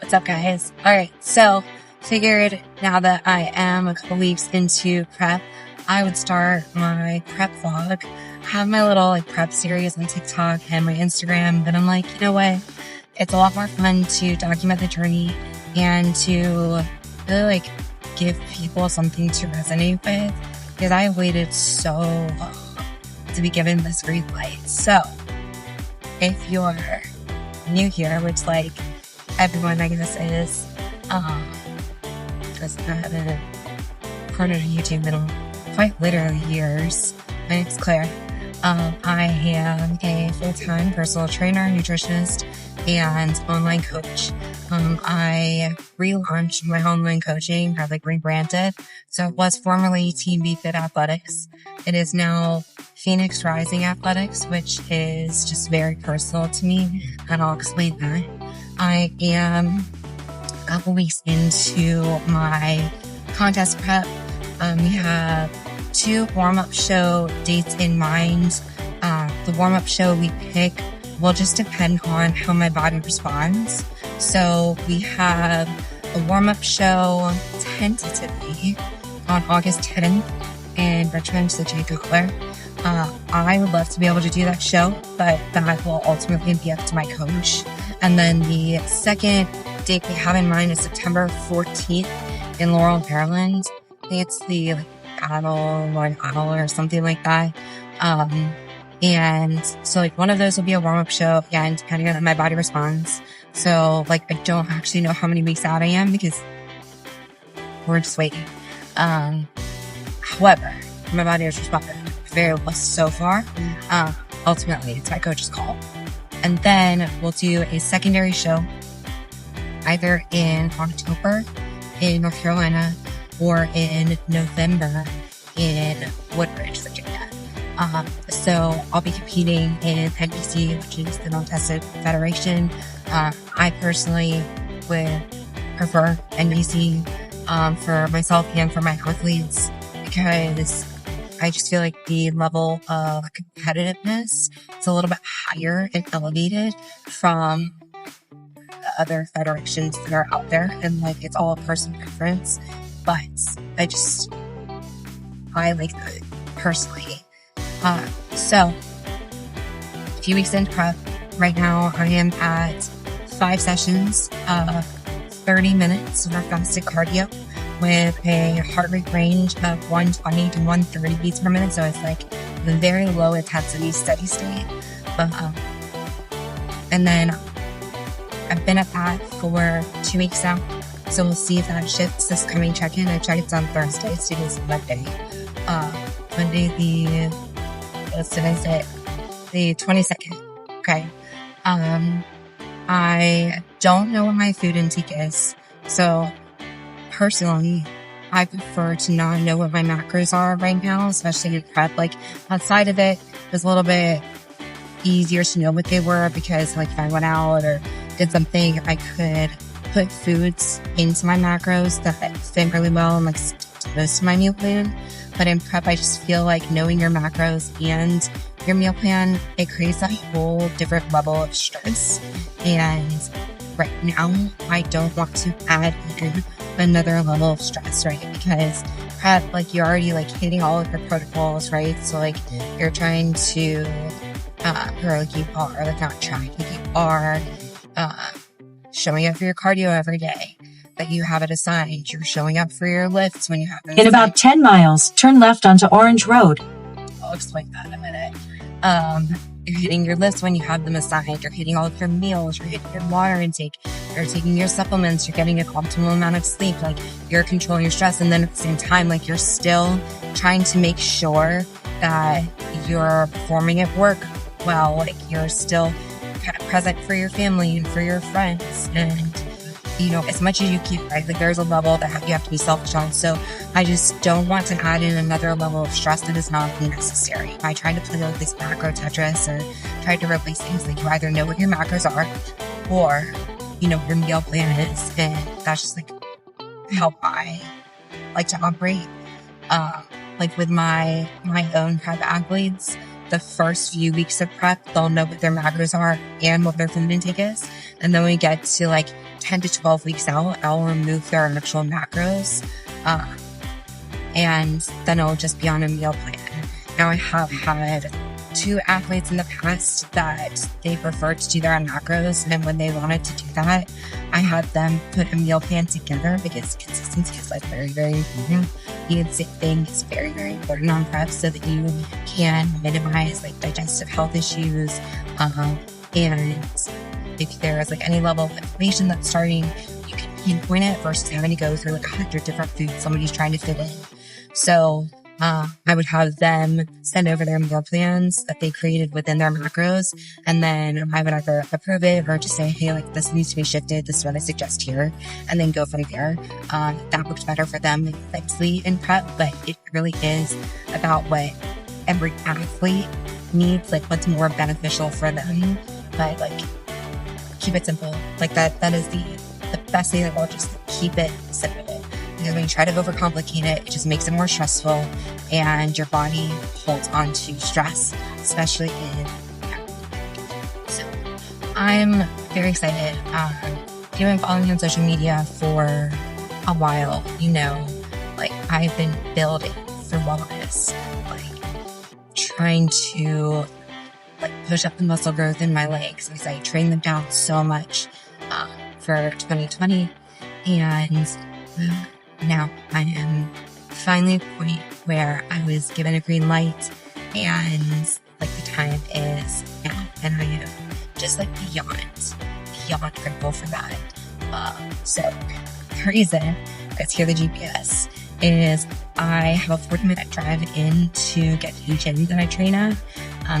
What's up, guys? All right, so figured now that I am a couple weeks into prep, I would start my prep vlog, have my little prep series on TikTok and my Instagram. But I'm like, you know what? It's a lot more fun to document the journey and to really give people something to resonate with, because I waited so long to be given this green light. So if you're new here, which everyone I guess is, because I haven't heard of YouTube in quite literally years. My name's Claire. I am a full-time personal trainer, nutritionist, and online coach. I relaunched my online coaching. I rebranded. So it was formerly Team Fit Athletics. It is now Phoenix Rising Athletics, which is just very personal to me, and I'll explain that. I am a couple weeks into my contest prep. We have 2 warm-up show dates in mind. The warm-up show we pick will just depend on how my body responds. So we have a warm-up show tentatively on August 10th in Richmond, the J. Cutler. I would love to be able to do that show, but that will ultimately be up to my coach. And then the second date we have in mind is September 14th in Laurel, Maryland. I think it's the Adel or something like that. And so one of those will be a warm-up show, again, depending on how my body responds. So I don't actually know how many weeks out I am because we're just waiting. However, my body has responded very well so far. Ultimately, it's my coach's call. And then we'll do a secondary show either in October in North Carolina or in November in Woodbridge, Virginia. So I'll be competing in NPC, which is the Non-Tested Federation. I personally would prefer NPC for myself and for my athletes, because I just feel like the level of competitiveness is a little bit higher and elevated from the other federations that are out there, and it's all a personal preference. But I like it personally. So a few weeks into prep, right now I am at 5 sessions of 30 minutes of fasted cardio with a heart rate range of 120 to 130 beats per minute. So it's a very low intensity, steady state. And then I've been at that for 2 weeks now. So we'll see if that shifts this coming check-in. I check it's on Thursday, so today's Monday. Monday the 22nd. Okay. I don't know what my food intake is. So personally, I prefer to not know what my macros are right now, especially in prep. Outside of it was a little bit easier to know what they were, because if I went out or did something, I could put foods into my macros that fit really well and stick to most of my meal plan. But in prep, I just feel knowing your macros and your meal plan, it creates a whole different level of stress. And right now, I don't want to add in another level of stress, right? Because prep, you're already hitting all of your protocols, right? So you're trying to, you are showing up for your cardio every day, that you have it assigned. You're showing up for your lifts when you have them. In about 10 miles, turn left onto Orange Road. I'll explain that in a minute. You're hitting your lifts when you have them assigned. You're hitting all of your meals. You're hitting your water intake. You're taking your supplements. You're getting an optimal amount of sleep. You're controlling your stress. And then at the same time, you're still trying to make sure that you're performing at work well. You're still kind of present for your family and for your friends. And as much as you can, right? There's a level that you have to be selfish on. So I just don't want to add in another level of stress that is not necessary. I try to play this macro Tetris and try to replace things. You either know what your macros are, or your meal plan is, and that's just how I like to operate. With my own prep athletes, the first few weeks of prep, they'll know what their macros are and what their food intake is. And then when we get to like 10 to 12 weeks out, I'll remove their actual macros. And then it'll just be on a meal plan. Now I have had 2 athletes in the past that they preferred to do their own macros. And when they wanted to do that, I had them put a meal plan together because consistency is like very, very important. Eating thing is very, very important on prep so that you can minimize like digestive health issues. And if there is like any level of inflammation that's starting, you can pinpoint it versus having to go through like 100 different foods somebody's trying to fit in. So I would have them send over their meal plans that they created within their macros. And then I would either approve it or just say, hey, like this needs to be shifted. This is what I suggest here. And then go from there. That worked better for them mentally in prep, but it really is about what every athlete needs, like what's more beneficial for them. But like, keep it simple. Like that is the best thing that will just keep it simple. Because when you try to overcomplicate it, it just makes it more stressful and your body holds on to stress, especially in so I'm very excited. If you've been following me on social media for a while, you know, like I've been building for wellness, like trying to like push up the muscle growth in my legs because I trained them down so much for 2020. And now I am finally at a point where I was given a green light and like the time is now, and I am just like beyond grateful for that. So the reason that's here the GPS is I have a 40-minute drive in to get to the gym that I train at.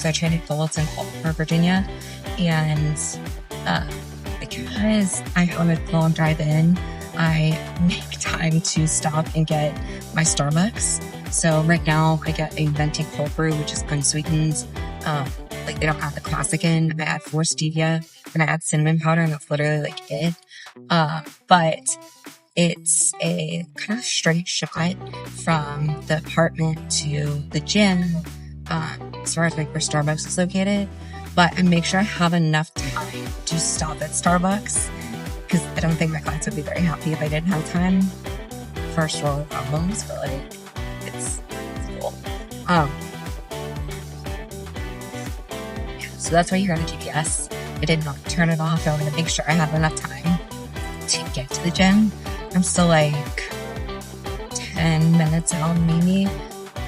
So I train at Fulton, Virginia, and because I have a long drive in, I make time to stop and get my Starbucks. So right now I get a venti cold brew, which is unsweetened. Like they don't have the classic in. I add 4 stevia and I add cinnamon powder, and that's literally like it. But it's a kind of straight shot from the apartment to the gym, as far as like where Starbucks is located. But I make sure I have enough time to stop at Starbucks, because I don't think my clients would be very happy if I didn't have time. First world problems, but like it's cool. Yeah, so that's why you're on the GPS. I did not turn it off. I wanted to make sure I have enough time to get to the gym. I'm still like 10 minutes out, maybe.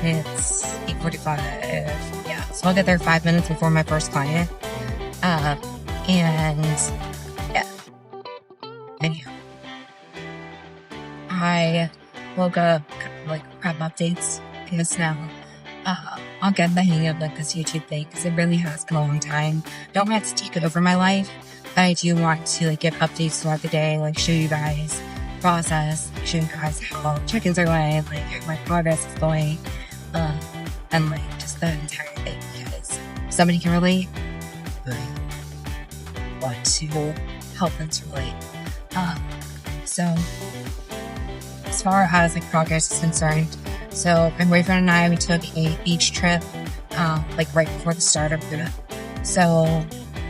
It's 8:45. Yeah, so I'll get there 5 minutes before my first client. And yeah. Anyhow, I woke up like prep updates because now I'll get the hang of like this YouTube thing because it really has been a long time. Don't want to take over my life, but I do want to like give updates throughout the day, like show you guys process, show you guys how check-ins are going, like how my progress is going, and like just the entire thing, because somebody can relate, but I want to help them to relate. So as far as like progress is concerned, so my boyfriend and I, we took a beach trip like right before the start of the so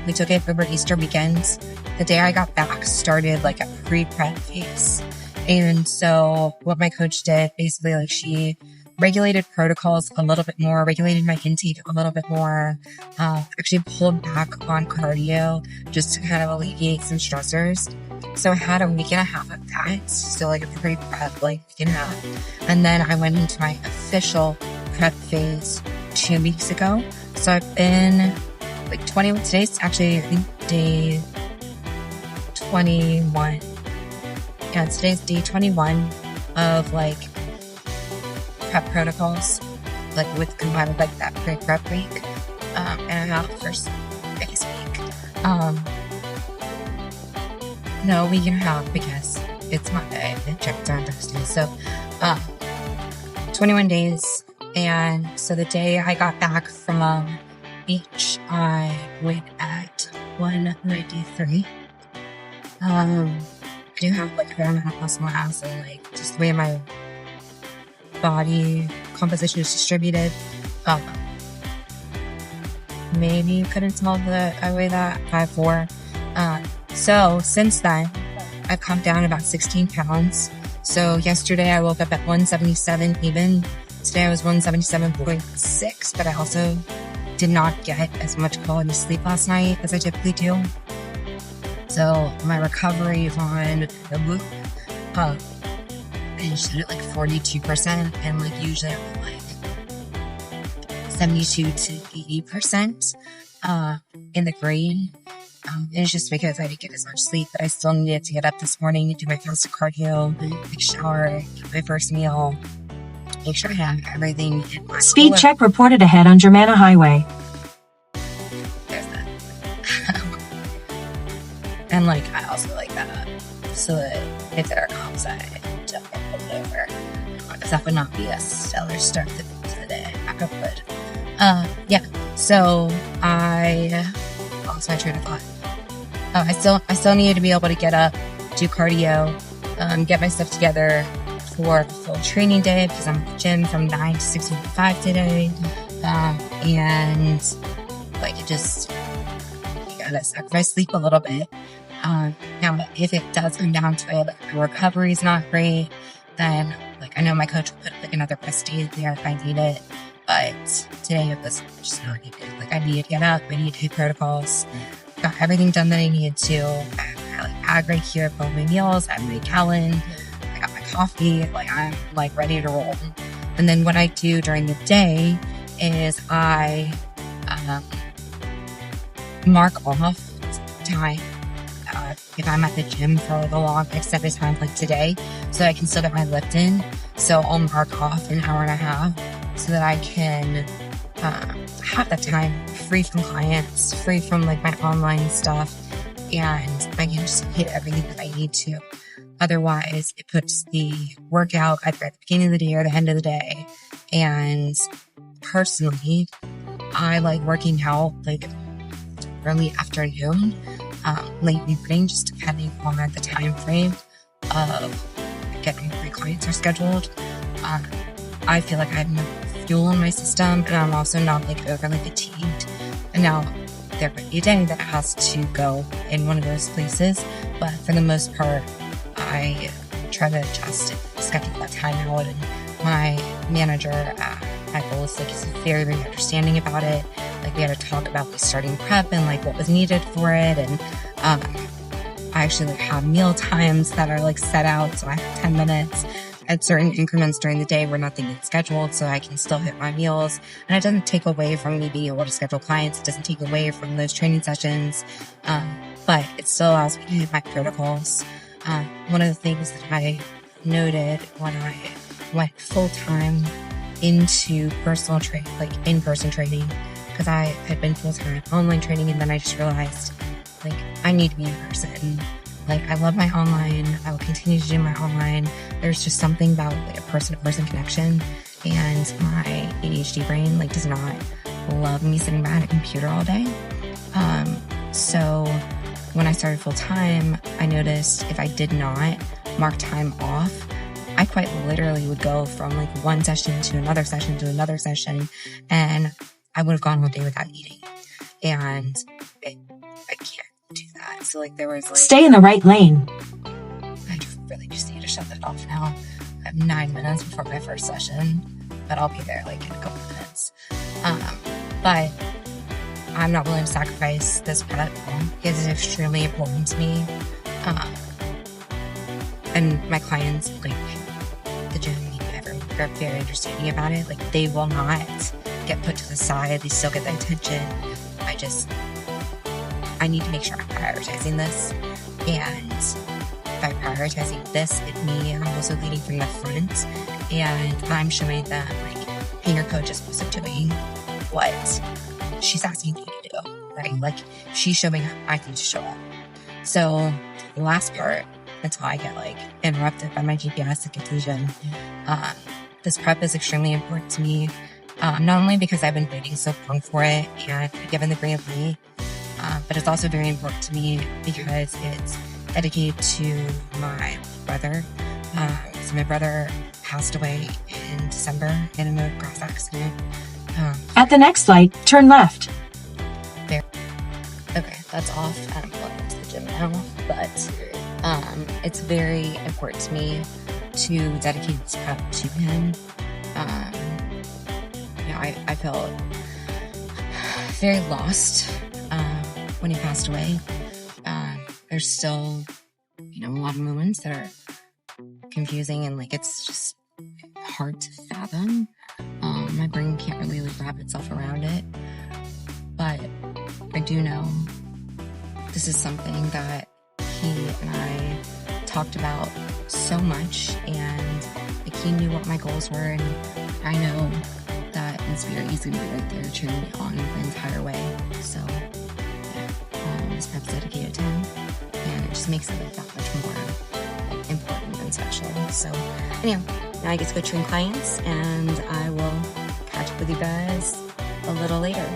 we took it over Easter weekend. The day I got back started like a pre-prep phase. And so what my coach did, basically like she regulated protocols a little bit more, regulated my intake a little bit more, actually pulled back on cardio just to kind of alleviate some stressors. So I had a week and a half of that. So like a pre-prep, like week and a half. And then I went into my official prep phase 2 weeks ago. So I've been like today's actually I think day 21. Yeah, today's day 21 of like prep protocols, like with combined with like that pre-prep week, and I'm out first phase week. No, week and a half because it's Monday and checked on Thursday. So, 21 days. And so the day I got back from beach, I weighed at 193. I do have like a fair amount of muscle mass and like just the way my body composition is distributed. maybe you couldn't tell that I weigh that 5'4". So since then, I've come down about 16 pounds. So yesterday I woke up at 177 even. Today I was 177.6, but I also did not get as much quality sleep last night as I typically do. So my recovery on the Whoop finished at like 42%, and like usually I'm at like 72 to 80% in the green. It's just because I didn't get as much sleep, but I still needed to get up this morning and do my fasted cardio, take a shower, get my first meal, make sure I have everything in my Speed check reported ahead on Germanna Highway. There's that. And like, I also like that so that if there are comps, I don't get pulled over. Because that would not be a stellar start to the day. I would. Yeah. So I lost my train of thought. I still needed to be able to get up, do cardio, get my stuff together for the full training day because I'm at the gym from 9 to 6:55 today. And like you gotta sacrifice sleep a little bit. Now if it does come down to it, like the recovery is not great, then like I know my coach will put like another rest day there if I need it. But today it was just not needed. Like I needed to get up, I needed to hit protocols. Got everything done that I needed to. I like ag right here for my meals. I have my Callan. I got my coffee. Like I'm like ready to roll. And then what I do during the day is I mark off time if I'm at the gym for like a long extended time like today, so I can still get my lift in. So I'll mark off an hour and a half so that I can have that time free from clients, free from like my online stuff, and I can just hit everything that I need to. Otherwise, it puts the workout either at the beginning of the day or the end of the day. And personally, I like working out like early afternoon, late evening, just depending on the time frame of getting my clients are scheduled. I feel like I have enough fuel in my system, and I'm also not like overly fatigued. And now there might be a day that has to go in one of those places, but for the most part, I try to just schedule that time out. And my manager at Goals is very, very understanding about it. Like we had to talk about like starting prep and like what was needed for it, and I actually like have meal times that are like set out, so I have 10 minutes at certain increments during the day where nothing is scheduled, so I can still hit my meals. And it doesn't take away from me being able to schedule clients. It doesn't take away from those training sessions, but it still allows me to hit my protocols. One of the things that I noted when I went full-time into personal training, like in-person training, because I had been full-time online training, and then I just realized, like, I need to be in person. Like, I love my online. I will continue to do my online. There's just something about like a person-to-person connection, and my ADHD brain like does not love me sitting behind a computer all day. So when I started full-time, I noticed if I did not mark time off, I quite literally would go from like one session to another session to another session, and I would have gone all day without eating. And I can't do that. So like there was like, Stay in the right lane. I really just need to shut that off now. I have 9 minutes before my first session, but I'll be there like in a couple minutes. But I'm not willing to sacrifice this prep because it's extremely important to me. And my clients, like the gym, everyone, are very understanding about it. Like they will not get put to the side. They still get the attention. I need to make sure I'm prioritizing this. And by prioritizing this, I'm also leading from the front, and I'm showing them like, hey, your coach is also doing what she's asking you to do, right? Like she's showing up, I need to show up. So the last part, until I get like interrupted by my GPS to get to the gym, this prep is extremely important to me. Not only because I've been waiting so long for it and given the green light, but it's also very important to me because it's dedicated to my brother. So my brother passed away in December in a motocross accident. At the next light, turn left. that's off and I'm going to the gym now. But it's very important to me to dedicate this prep to him. I felt very lost when he passed away. There's still, a lot of moments that are confusing and it's just hard to fathom. My brain can't really wrap itself around it, but I do know this is something that he and I talked about so much, and he knew what my goals were, and I know that in spirit he's gonna be right there cheering me on the entire way. So this prep's dedicated to him, and it just makes it that much more important and special. So anyhow, now I get to go train clients, and I will catch up with you guys a little later.